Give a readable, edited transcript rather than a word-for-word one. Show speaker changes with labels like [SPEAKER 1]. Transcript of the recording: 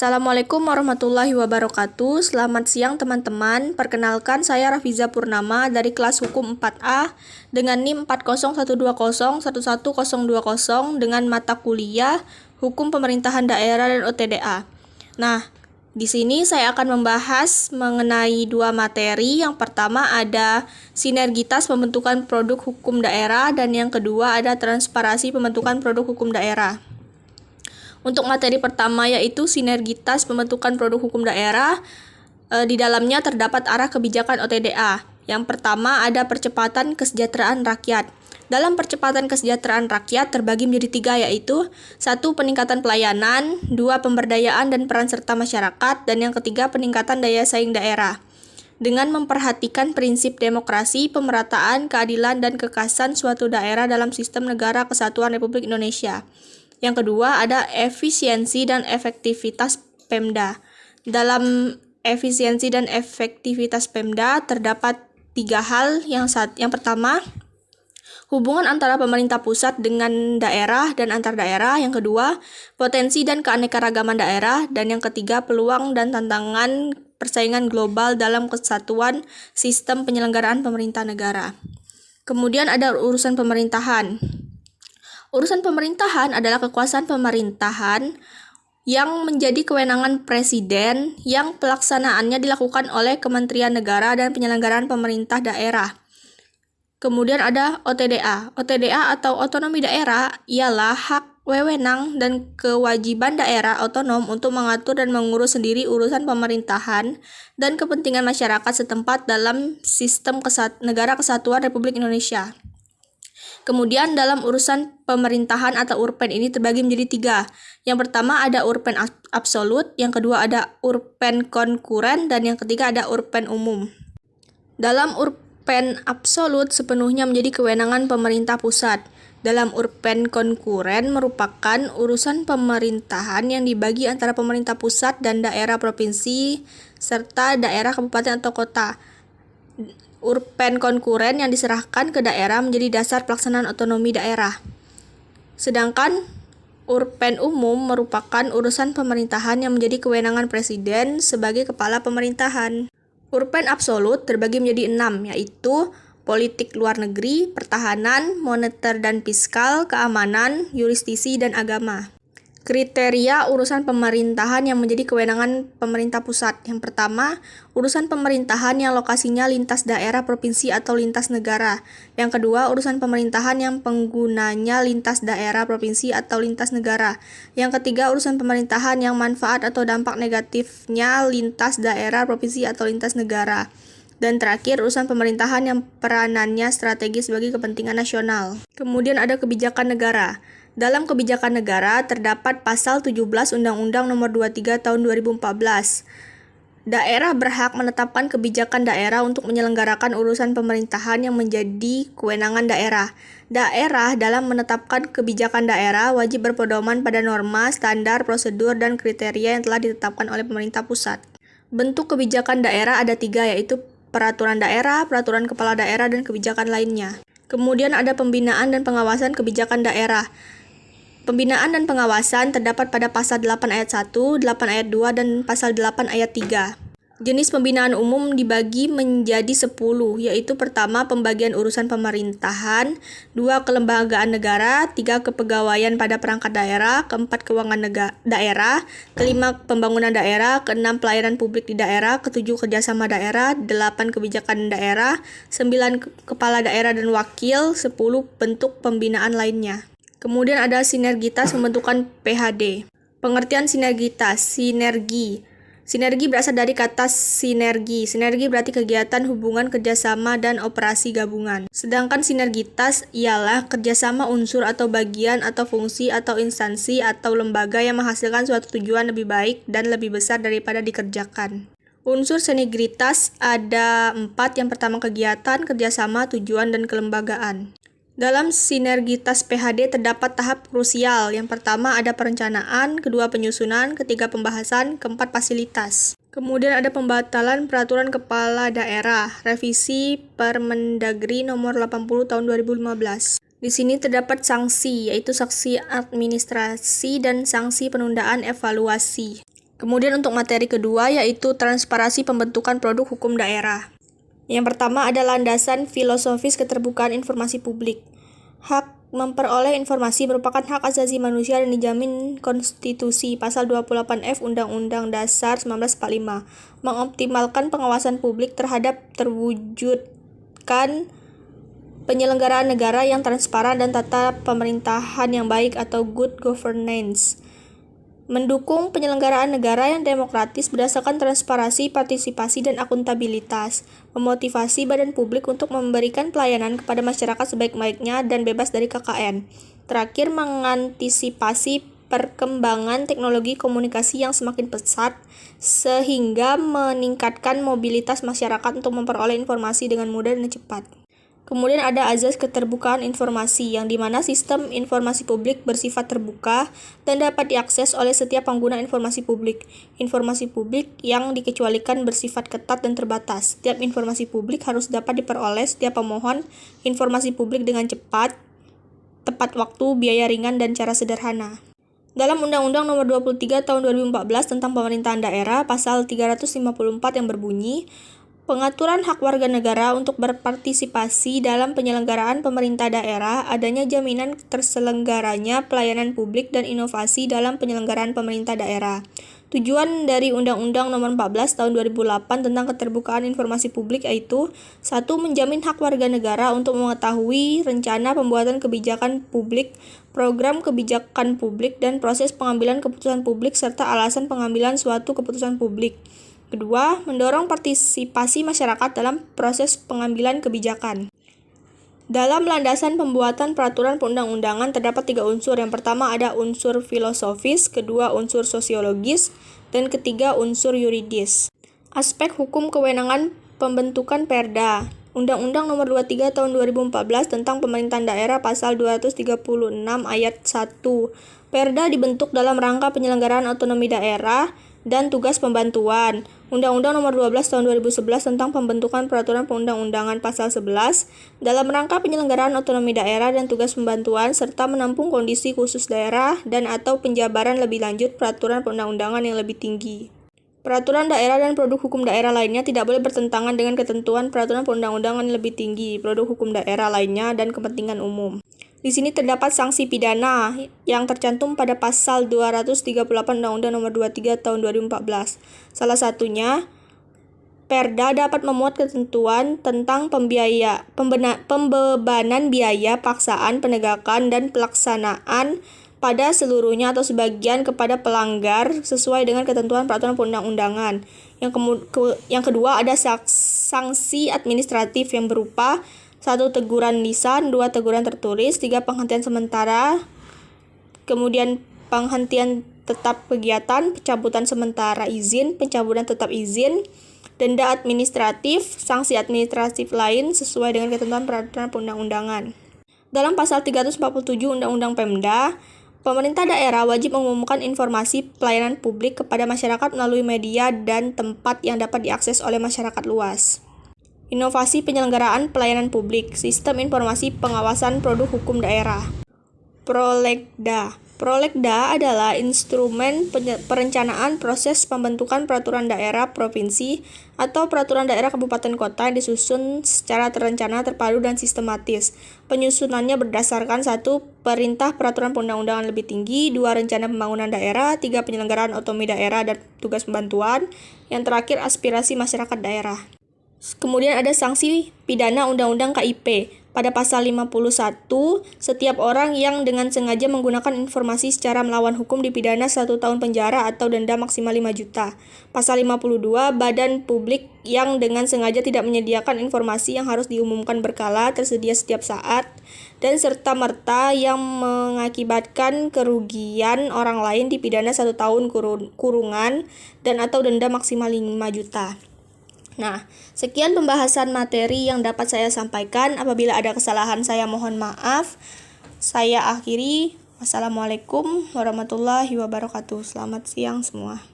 [SPEAKER 1] Assalamualaikum warahmatullahi wabarakatuh. Selamat siang teman-teman. Perkenalkan saya Rafiza Purnama dari kelas Hukum 4A dengan NIM 40120111020 dengan mata kuliah Hukum Pemerintahan Daerah dan OTDA. Nah, di sini saya akan membahas mengenai dua materi. Yang pertama ada sinergitas pembentukan produk hukum daerah dan yang kedua ada transparansi pembentukan produk hukum daerah. Untuk materi pertama yaitu sinergitas pembentukan produk hukum daerah, di dalamnya terdapat arah kebijakan OTDA. Yang pertama ada percepatan kesejahteraan rakyat. Dalam percepatan kesejahteraan rakyat terbagi menjadi tiga yaitu 1. Peningkatan pelayanan, 2. Pemberdayaan dan peran serta masyarakat, dan yang ketiga peningkatan daya saing daerah. Dengan memperhatikan prinsip demokrasi, pemerataan, keadilan, dan kekasan suatu daerah dalam sistem negara kesatuan Republik Indonesia. Yang kedua ada efisiensi dan efektivitas Pemda. Dalam efisiensi dan efektivitas Pemda terdapat tiga hal. Yang pertama, hubungan antara pemerintah pusat dengan daerah dan antar daerah. Yang kedua, potensi dan keanekaragaman daerah. Dan yang ketiga, peluang dan tantangan persaingan global dalam kesatuan sistem penyelenggaraan pemerintah negara. Kemudian ada urusan pemerintahan. Urusan pemerintahan adalah kekuasaan pemerintahan yang menjadi kewenangan presiden yang pelaksanaannya dilakukan oleh Kementerian Negara dan penyelenggaraan pemerintah daerah. Kemudian ada OTDA. OTDA atau otonomi daerah ialah hak, wewenang, dan kewajiban daerah otonom untuk mengatur dan mengurus sendiri urusan pemerintahan dan kepentingan masyarakat setempat dalam sistem negara kesatuan Republik Indonesia. Kemudian dalam urusan pemerintahan atau urpen ini terbagi menjadi tiga. Yang pertama ada urpen absolut, yang kedua ada urpen konkuren, dan yang ketiga ada urpen umum. Dalam urpen absolut sepenuhnya menjadi kewenangan pemerintah pusat. Dalam urpen konkuren merupakan urusan pemerintahan yang dibagi antara pemerintah pusat dan daerah provinsi serta daerah kabupaten atau kota. Urpen konkuren yang diserahkan ke daerah menjadi dasar pelaksanaan otonomi daerah. Sedangkan urpen umum merupakan urusan pemerintahan yang menjadi kewenangan presiden sebagai kepala pemerintahan. Urpen absolut terbagi menjadi 6, yaitu politik luar negeri, pertahanan, moneter dan fiskal, keamanan, yuristisi, dan agama. Kriteria urusan pemerintahan yang menjadi kewenangan pemerintah pusat. Yang pertama, urusan pemerintahan yang lokasinya lintas daerah, provinsi, atau lintas negara. Yang kedua, urusan pemerintahan yang penggunanya lintas daerah, provinsi, atau lintas negara. Yang ketiga, urusan pemerintahan yang manfaat atau dampak negatifnya lintas daerah, provinsi, atau lintas negara. Dan terakhir, urusan pemerintahan yang peranannya strategis bagi kepentingan nasional. Kemudian ada kebijakan negara. Dalam kebijakan negara terdapat pasal 17 Undang-Undang Nomor 23 Tahun 2014. Daerah berhak menetapkan kebijakan daerah untuk menyelenggarakan urusan pemerintahan yang menjadi kewenangan daerah. Daerah dalam menetapkan kebijakan daerah wajib berpedoman pada norma, standar, prosedur, dan kriteria yang telah ditetapkan oleh pemerintah pusat. Bentuk kebijakan daerah ada tiga, yaitu peraturan daerah, peraturan kepala daerah, dan kebijakan lainnya. Kemudian ada pembinaan dan pengawasan kebijakan daerah. Pembinaan dan pengawasan terdapat pada pasal 8 ayat 1, 8 ayat 2, dan pasal 8 ayat 3. Jenis pembinaan umum dibagi menjadi 10, yaitu pertama pembagian urusan pemerintahan, 2 kelembagaan negara, 3 kepegawaian pada perangkat daerah, 4 keuangan daerah, 5 pembangunan daerah, 6 pelayanan publik di daerah, 7 kerjasama daerah, 8 kebijakan daerah, 9 kepala daerah dan wakil, 10 bentuk pembinaan lainnya. Kemudian ada sinergitas pembentukan PHD. Pengertian sinergitas, sinergi. Sinergi berasal dari kata sinergi. Sinergi berarti kegiatan, hubungan, kerjasama, dan operasi gabungan. Sedangkan sinergitas ialah kerjasama unsur atau bagian atau fungsi atau instansi atau lembaga yang menghasilkan suatu tujuan lebih baik dan lebih besar daripada dikerjakan. Unsur sinergitas ada 4. Yang pertama kegiatan, kerjasama, tujuan, dan kelembagaan. Dalam sinergitas PHD terdapat tahap krusial. Yang pertama ada perencanaan, kedua penyusunan, ketiga pembahasan, keempat fasilitas. Kemudian ada pembatalan peraturan kepala daerah, revisi Permendagri nomor 80 tahun 2015. Di sini terdapat sanksi, yaitu sanksi administrasi dan sanksi penundaan evaluasi. Kemudian untuk materi kedua yaitu transparansi pembentukan produk hukum daerah. Yang pertama ada landasan filosofis keterbukaan informasi publik. Hak memperoleh informasi merupakan hak asasi manusia dan dijamin konstitusi pasal 28F Undang-Undang Dasar 1945. Mengoptimalkan pengawasan publik terhadap terwujudkan penyelenggaraan negara yang transparan dan tata pemerintahan yang baik atau good governance. Mendukung penyelenggaraan negara yang demokratis berdasarkan transparansi, partisipasi, dan akuntabilitas. Memotivasi badan publik untuk memberikan pelayanan kepada masyarakat sebaik-baiknya dan bebas dari KKN. Terakhir, mengantisipasi perkembangan teknologi komunikasi yang semakin pesat sehingga meningkatkan mobilitas masyarakat untuk memperoleh informasi dengan mudah dan cepat. Kemudian ada azas keterbukaan informasi, yang dimana sistem informasi publik bersifat terbuka dan dapat diakses oleh setiap pengguna informasi publik. Informasi publik yang dikecualikan bersifat ketat dan terbatas. Setiap informasi publik harus dapat diperoleh setiap pemohon informasi publik dengan cepat, tepat waktu, biaya ringan, dan cara sederhana. Dalam Undang-Undang Nomor 23 Tahun 2014 tentang Pemerintahan Daerah, Pasal 354 yang berbunyi, pengaturan hak warga negara untuk berpartisipasi dalam penyelenggaraan pemerintah daerah, adanya jaminan terselenggaranya pelayanan publik dan inovasi dalam penyelenggaraan pemerintah daerah. Tujuan dari Undang-Undang Nomor 14 Tahun 2008 tentang keterbukaan informasi publik yaitu 1. Menjamin hak warga negara untuk mengetahui rencana pembuatan kebijakan publik, program kebijakan publik, dan proses pengambilan keputusan publik serta alasan pengambilan suatu keputusan publik. Kedua, mendorong partisipasi masyarakat dalam proses pengambilan kebijakan. Dalam landasan pembuatan peraturan perundang-undangan terdapat 3 unsur. Yang pertama ada unsur filosofis, kedua unsur sosiologis, dan ketiga unsur yuridis. Aspek hukum kewenangan pembentukan Perda. Undang-Undang Nomor 23 Tahun 2014 tentang Pemerintahan Daerah Pasal 236 Ayat 1. Perda dibentuk dalam rangka penyelenggaraan otonomi daerah dan tugas pembantuan. Undang-Undang Nomor 12 Tahun 2011 tentang pembentukan peraturan perundang-undangan Pasal 11 dalam rangka penyelenggaraan otonomi daerah dan tugas pembantuan serta menampung kondisi khusus daerah dan atau penjabaran lebih lanjut peraturan perundang-undangan yang lebih tinggi. Peraturan daerah dan produk hukum daerah lainnya tidak boleh bertentangan dengan ketentuan peraturan perundang-undangan yang lebih tinggi, produk hukum daerah lainnya, dan kepentingan umum. Di sini terdapat sanksi pidana yang tercantum pada pasal 238 Undang-Undang Nomor 23 Tahun 2014. Salah satunya, Perda dapat memuat ketentuan tentang pembebanan biaya paksaan penegakan dan pelaksanaan pada seluruhnya atau sebagian kepada pelanggar sesuai dengan ketentuan peraturan perundang-undangan. Yang kedua ada sanksi administratif yang berupa 1. Teguran lisan, 2. Teguran tertulis, 3. Penghentian sementara, kemudian penghentian tetap kegiatan, pencabutan sementara izin, pencabutan tetap izin, denda administratif, sanksi administratif lain sesuai dengan ketentuan peraturan perundang-undangan. Dalam pasal 347 Undang-Undang Pemda, pemerintah daerah wajib mengumumkan informasi pelayanan publik kepada masyarakat melalui media dan tempat yang dapat diakses oleh masyarakat luas. Inovasi penyelenggaraan pelayanan publik, sistem informasi pengawasan produk hukum daerah. Prolegda. Prolegda adalah instrumen perencanaan proses pembentukan peraturan daerah provinsi atau peraturan daerah kabupaten kota yang disusun secara terencana, terpadu, dan sistematis. Penyusunannya berdasarkan 1. Perintah peraturan perundang-undangan lebih tinggi, 2. Rencana pembangunan daerah, 3. Penyelenggaraan otonomi daerah dan tugas pembantuan, yang terakhir aspirasi masyarakat daerah. Kemudian ada sanksi pidana Undang-Undang KIP. Pada pasal 51, setiap orang yang dengan sengaja menggunakan informasi secara melawan hukum dipidana 1 tahun penjara atau denda maksimal 5 juta. Pasal 52, badan publik yang dengan sengaja tidak menyediakan informasi yang harus diumumkan berkala, tersedia setiap saat, dan serta-merta yang mengakibatkan kerugian orang lain dipidana 1 tahun kurungan dan atau denda maksimal 5 juta. Nah, sekian pembahasan materi yang dapat saya sampaikan. Apabila ada kesalahan, saya mohon maaf. Saya akhiri. Wassalamualaikum warahmatullahi wabarakatuh. Selamat siang semua.